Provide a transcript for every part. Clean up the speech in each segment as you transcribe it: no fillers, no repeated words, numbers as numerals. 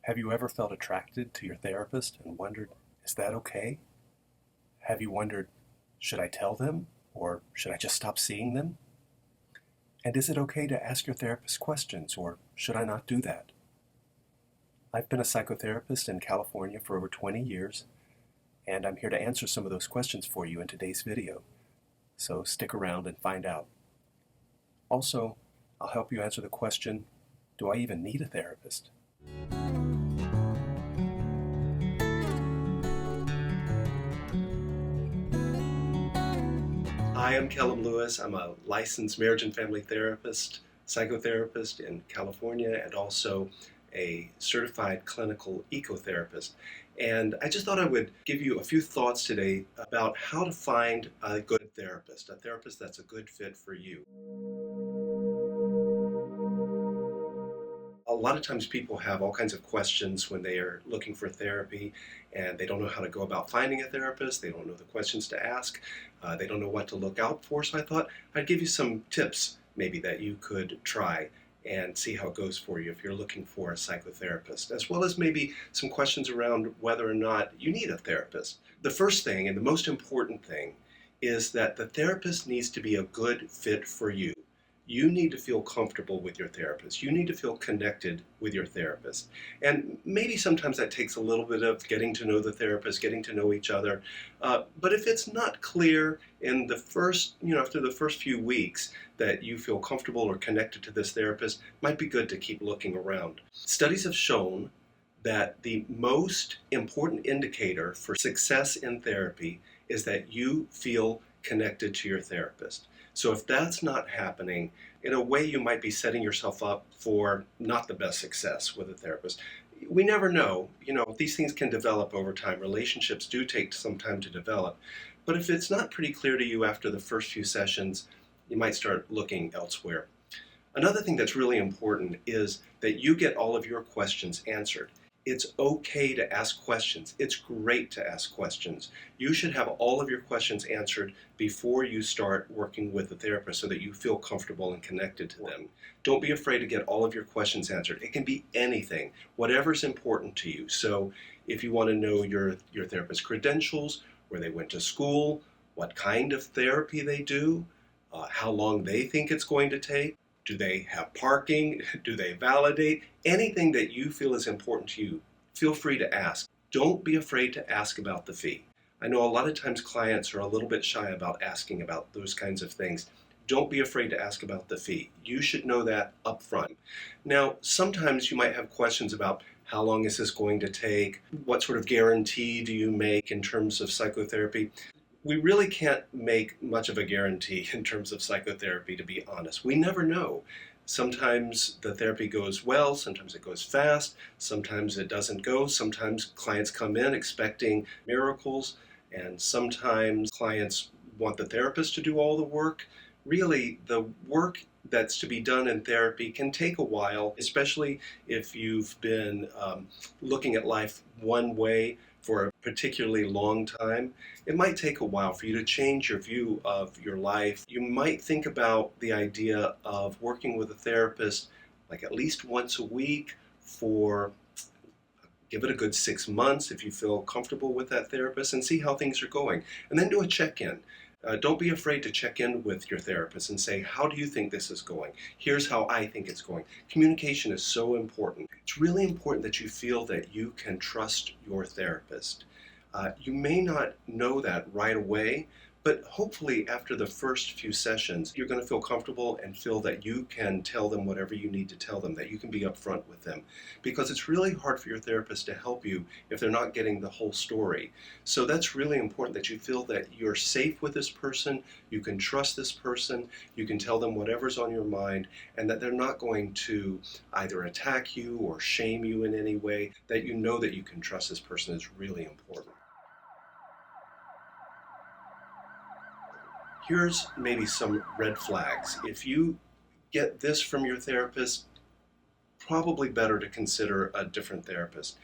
Have you ever felt attracted to your therapist and wondered, is that okay? Have you wondered, should I tell them or should I just stop seeing them? And is it okay to ask your therapist questions or should I not do that? I've been a psychotherapist in California for over 20 years, and I'm here to answer some of those questions for you in today's video. So stick around and find out. Also, I'll help you answer the question, do I even need a therapist? Hi, I'm Kellum Lewis. I'm a licensed marriage and family therapist, psychotherapist in California, and also a certified clinical ecotherapist. And I just thought I would give you a few thoughts today about how to find a good therapist, a therapist that's a good fit for you. A lot of times people have all kinds of questions when they are looking for therapy, and they don't know how to go about finding a therapist. They don't know the questions to ask. They don't know what to look out for. So I thought I'd give you some tips maybe that you could try and see how it goes for you if you're looking for a psychotherapist, as well as maybe some questions around whether or not you need a therapist. The first thing and the most important thing is that the therapist needs to be a good fit for you. You need to feel comfortable with your therapist. You need to feel connected with your therapist. And maybe sometimes that takes a little bit of getting to know the therapist, getting to know each other. But if it's not clear in the first, after the first few weeks that you feel comfortable or connected to this therapist, it might be good to keep looking around. Studies have shown that the most important indicator for success in therapy is that you feel connected to your therapist. So if that's not happening, in a way you might be setting yourself up for not the best success with a therapist. We never know. These things can develop over time. Relationships do take some time to develop. But if it's not pretty clear to you after the first few sessions, you might start looking elsewhere. Another thing that's really important is that you get all of your questions answered. It's okay to ask questions. It's great to ask questions. You should have all of your questions answered before you start working with a therapist so that you feel comfortable and connected to them. Don't be afraid to get all of your questions answered. It can be anything, whatever's important to you. So if you want to know your therapist's credentials, where they went to school, what kind of therapy they do, how long they think it's going to take, do they have parking? Do they validate? Anything that you feel is important to you, feel free to ask. Don't be afraid to ask about the fee. I know a lot of times clients are a little bit shy about asking about those kinds of things. Don't be afraid to ask about the fee. You should know that up front. Now, sometimes you might have questions about how long is this going to take? What sort of guarantee do you make in terms of psychotherapy? We really can't make much of a guarantee in terms of psychotherapy, to be honest. We never know. Sometimes the therapy goes well, sometimes it goes fast, sometimes it doesn't go. Sometimes clients come in expecting miracles, and sometimes clients want the therapist to do all the work. Really, the work that's to be done in therapy can take a while, especially if you've been looking at life one way for a particularly long time. It might take a while for you to change your view of your life. You might think about the idea of working with a therapist like at least once a week for give it a good 6 months if you feel comfortable with that therapist and see how things are going. And then do a check-in. Don't be afraid to check in with your therapist and say, how do you think this is going? Here's how I think it's going. Communication is so important. It's really important that you feel that you can trust your therapist. You may not know that right away, but hopefully after the first few sessions, you're going to feel comfortable and feel that you can tell them whatever you need to tell them, that you can be upfront with them. Because it's really hard for your therapist to help you if they're not getting the whole story. So that's really important that you feel that you're safe with this person, you can trust this person, you can tell them whatever's on your mind, and that they're not going to either attack you or shame you in any way, that you know that you can trust this person is really important. Here's maybe some red flags. If you get this from your therapist, probably better to consider a different therapist.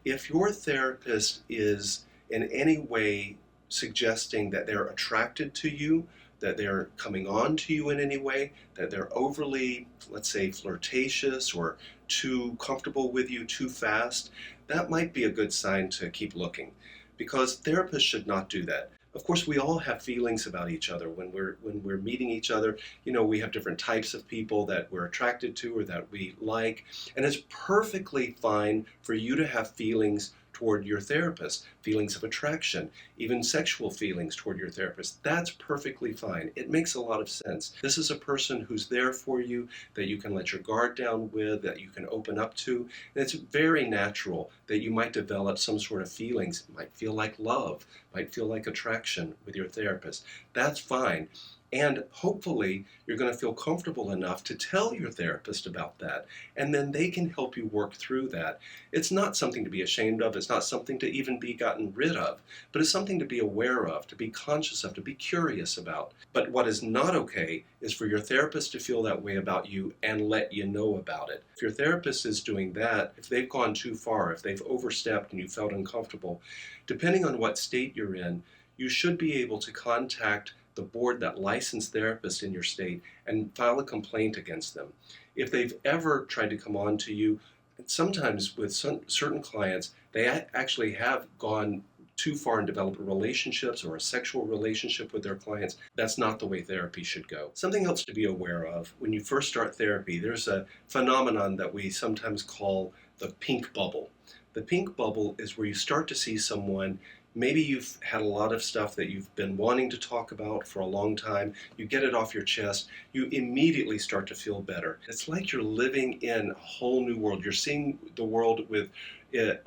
If your therapist is in any way suggesting that they're attracted to you, that they're coming on to you in any way, that they're overly, let's say, flirtatious or too comfortable with you too fast, that might be a good sign to keep looking, because therapists should not do that. Of course, we all have feelings about each other when we're meeting each other. We have different types of people that we're attracted to or that we like, and it's perfectly fine for you to have feelings toward your therapist, feelings of attraction, even sexual feelings toward your therapist. That's perfectly fine. It makes a lot of sense. This is a person who's there for you, that you can let your guard down with, that you can open up to. And it's very natural that you might develop some sort of feelings. It might feel like love, might feel like attraction with your therapist. That's fine. And hopefully, you're going to feel comfortable enough to tell your therapist about that, and then they can help you work through that. It's not something to be ashamed of, it's not something to even be gotten rid of, but it's something to be aware of, to be conscious of, to be curious about. But what is not okay is for your therapist to feel that way about you and let you know about it. If your therapist is doing that, if they've gone too far, if they've overstepped and you felt uncomfortable, depending on what state you're in, you should be able to contact the board that licensed therapists in your state and file a complaint against them. If they've ever tried to come on to you, sometimes with certain clients, they actually have gone too far and developed relationships or a sexual relationship with their clients. That's not the way therapy should go. Something else to be aware of when you first start therapy, there's a phenomenon that we sometimes call the pink bubble. The pink bubble is where you start to see someone. Maybe you've had a lot of stuff that you've been wanting to talk about for a long time. You get it off your chest. You immediately start to feel better. It's like you're living in a whole new world. You're seeing the world with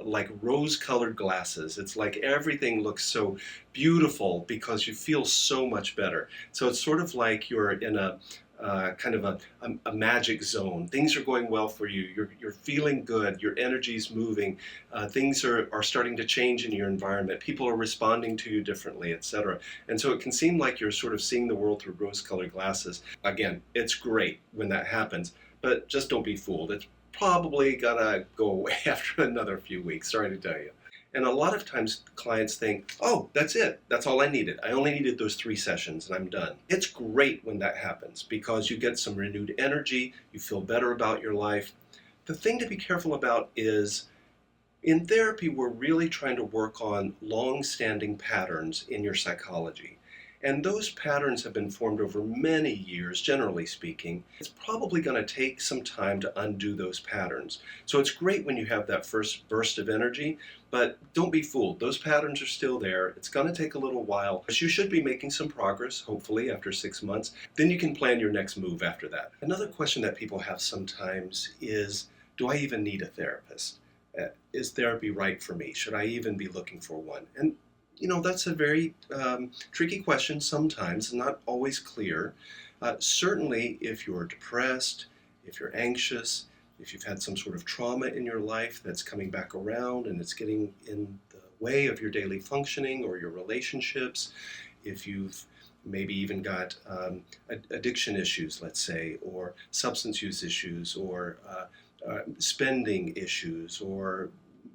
like rose-colored glasses. It's like everything looks so beautiful because you feel so much better. So it's sort of like you're in a kind of a magic zone. Things are going well for you. You're feeling good. Your energy's moving. Things are starting to change in your environment. People are responding to you differently, etc. And so it can seem like you're sort of seeing the world through rose-colored glasses. Again, it's great when that happens, but just don't be fooled. It's probably gonna go away after another few weeks. Sorry to tell you. And a lot of times clients think, oh, that's it. That's all I needed. I only needed those 3 sessions and I'm done. It's great when that happens because you get some renewed energy, you feel better about your life. The thing to be careful about is in therapy, we're really trying to work on long-standing patterns in your psychology. And those patterns have been formed over many years, generally speaking. It's probably going to take some time to undo those patterns. So it's great when you have that first burst of energy, but don't be fooled. Those patterns are still there. It's going to take a little while, but you should be making some progress, hopefully, after 6 months. Then you can plan your next move after that. Another question that people have sometimes is, do I even need a therapist? Is therapy right for me? Should I even be looking for one? And that's a very tricky question sometimes, not always clear. Certainly, if you're depressed, if you're anxious, if you've had some sort of trauma in your life that's coming back around and it's getting in the way of your daily functioning or your relationships, if you've maybe even got addiction issues, let's say, or substance use issues, or spending issues, or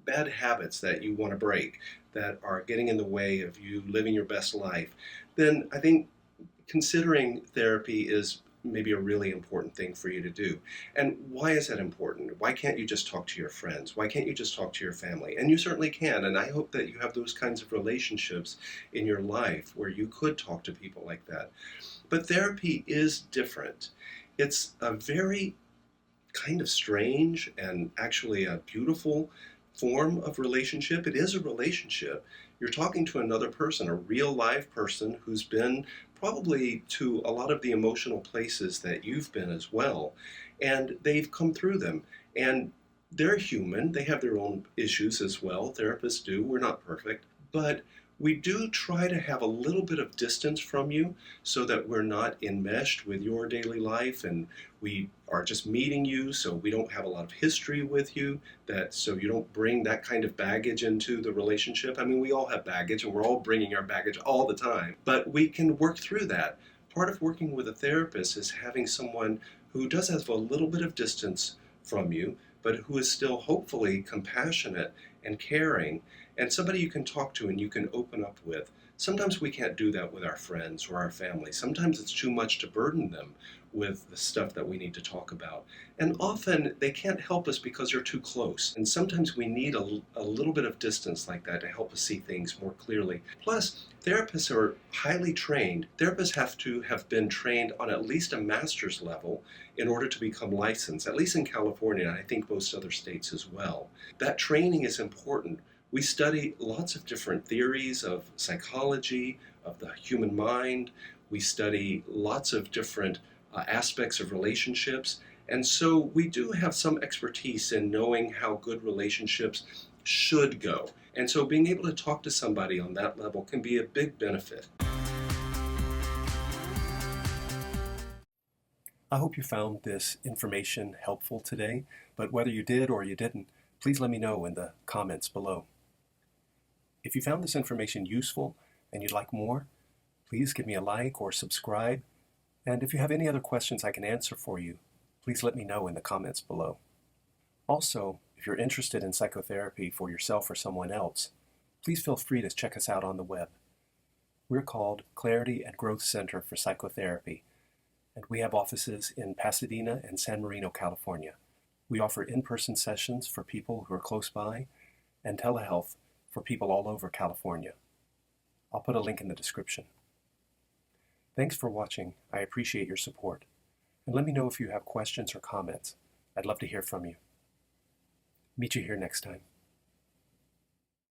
bad habits that you want to break that are getting in the way of you living your best life, then I think considering therapy is maybe a really important thing for you to do. And why is that important? Why can't you just talk to your friends? Why can't you just talk to your family? And you certainly can, and I hope that you have those kinds of relationships in your life where you could talk to people like that. But therapy is different. It's a very kind of strange and actually a beautiful form of relationship. It is a relationship. You're talking to another person, a real live person who's been probably to a lot of the emotional places that you've been as well. And they've come through them. And they're human. They have their own issues as well. Therapists do. We're not perfect. But we do try to have a little bit of distance from you so that we're not enmeshed with your daily life, and we are just meeting you so we don't have a lot of history with you, so you don't bring that kind of baggage into the relationship. I mean, we all have baggage and we're all bringing our baggage all the time, but we can work through that. Part of working with a therapist is having someone who does have a little bit of distance from you, but who is still hopefully compassionate and caring, and somebody you can talk to and you can open up with, Sometimes we can't do that with our friends or our family. Sometimes it's too much to burden them with the stuff that we need to talk about. And often they can't help us because they're too close. And sometimes we need a little bit of distance like that to help us see things more clearly. Plus, therapists are highly trained. Therapists have to have been trained on at least a master's level in order to become licensed, at least in California, and I think most other states as well. That training is important. We study lots of different theories of psychology, of the human mind. We study lots of different aspects of relationships. And so we do have some expertise in knowing how good relationships should go. And so being able to talk to somebody on that level can be a big benefit. I hope you found this information helpful today, but whether you did or you didn't, please let me know in the comments below. If you found this information useful and you'd like more, please give me a like or subscribe. And if you have any other questions I can answer for you, please let me know in the comments below. Also, if you're interested in psychotherapy for yourself or someone else, please feel free to check us out on the web. We're called Clarity and Growth Center for Psychotherapy, and we have offices in Pasadena and San Marino, California. We offer in-person sessions for people who are close by and telehealth for people all over California. I'll put a link in the description. Thanks for watching. I appreciate your support. And let me know if you have questions or comments. I'd love to hear from you. Meet you here next time.